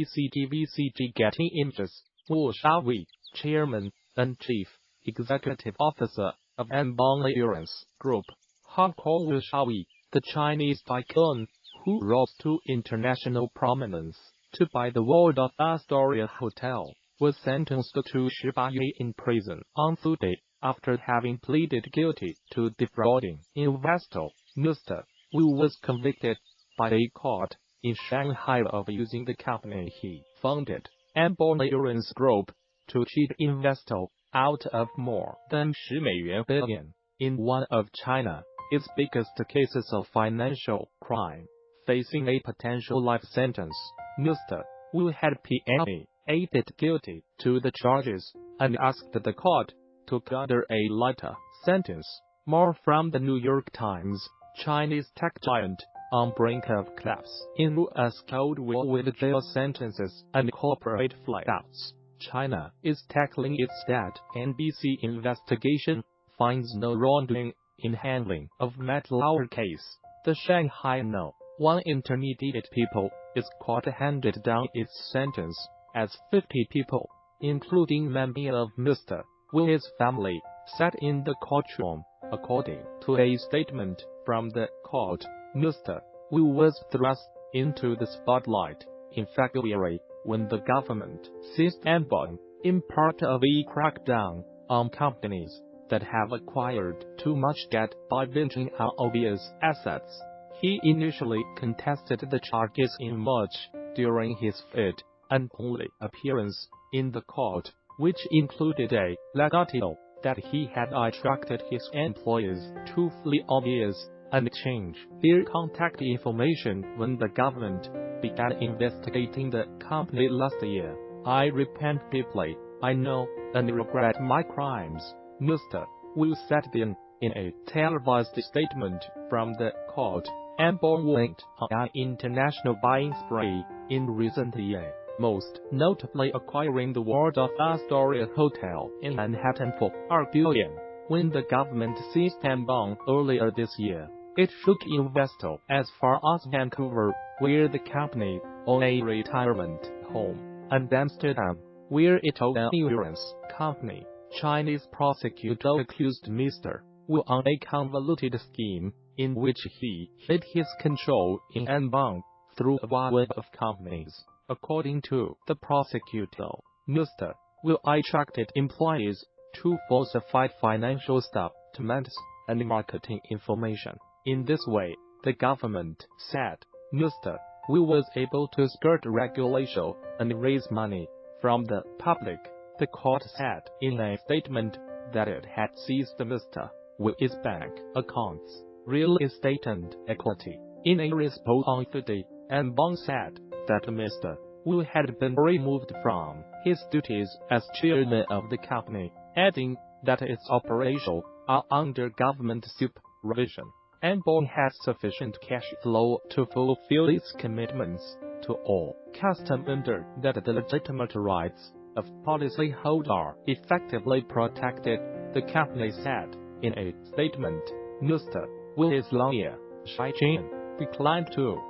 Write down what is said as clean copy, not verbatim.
NBC Getty Images, Xiaohui, Chairman and Chief Executive Officer of Anbang Iurance Group, Hong Kong Xiaohui, the Chinese tycoon, who rose to international prominence to buy the Waldorf Astoria Hotel, was sentenced to 18 years in prison on Thuday after having pleaded guilty to defrauding investo. Mr. Wu was convicted by a court in Shanghai of using the company he founded, Anbang Iurance Group, to cheat investo out of more than 10 billion in one of China's biggest cases of financial crime. Facing a potential life sentence, Mr. Wu had pleaded guilty to the charges and asked the court to consider a lighter sentence. More from the New York Times. Chinese tech giant on brink of collapse in U.S. Cold War with jail sentences and corporate flameouts. China is tackling its debt. NBC investigation finds no wrongdoing in handling of Matt Lauer case. The Shanghai No. 1 intermediate people is court handed down its sentence as 50 people, including many of Mr. Wu's family, sat in the courtroom. According to a statement from the court, Mr. Wu was thrust into the spotlight in February when the government seized Anbang in part of a crackdown on companies that have acquired too much debt by venturing on obvious assets. He initially contested the charges in March during his third and only appearance in the court, which included a legato that he had instructed his employees to flee obvious and change their contact information when the government began investigating the company last year. I repent deeply. I know and regret my crimes, Mr. Wu said then, in a televised statement from the court. Anbang went on an international buying spree in recent years, most notably acquiring the Waldorf Astoria Hotel in Manhattan for $4 billion. When the government seized Anbang earlier this year, it shook investo as far as Vancouver, where the company owned a retirement home, and Amsterdam, where it owned an insurance company. Chinese prosecutor accused Mr. Wu on a convoluted scheme in which he hid his control in Anbang through a web of companies. According to the prosecutor, Mr. Wu instructed employees to falsify financial statements and marketing information. In this way, the government said, Mr. Wu was able to skirt regulation and raise money from the public. The court said in a statement that it had seized Mr. Wu's bank accounts, real estate and equity. In a response on Thuday, Anbang said that Mr. Wu had been removed from his duties as chairman of the company, adding that its operations are under government supervision. Anbang has sufficient cash flow to fulfill its commitments to all customers, that the legitimate rights of policyholders are effectively protected, the company said in a statement. Mr. Wu's lawyer, Xiaohui, declined to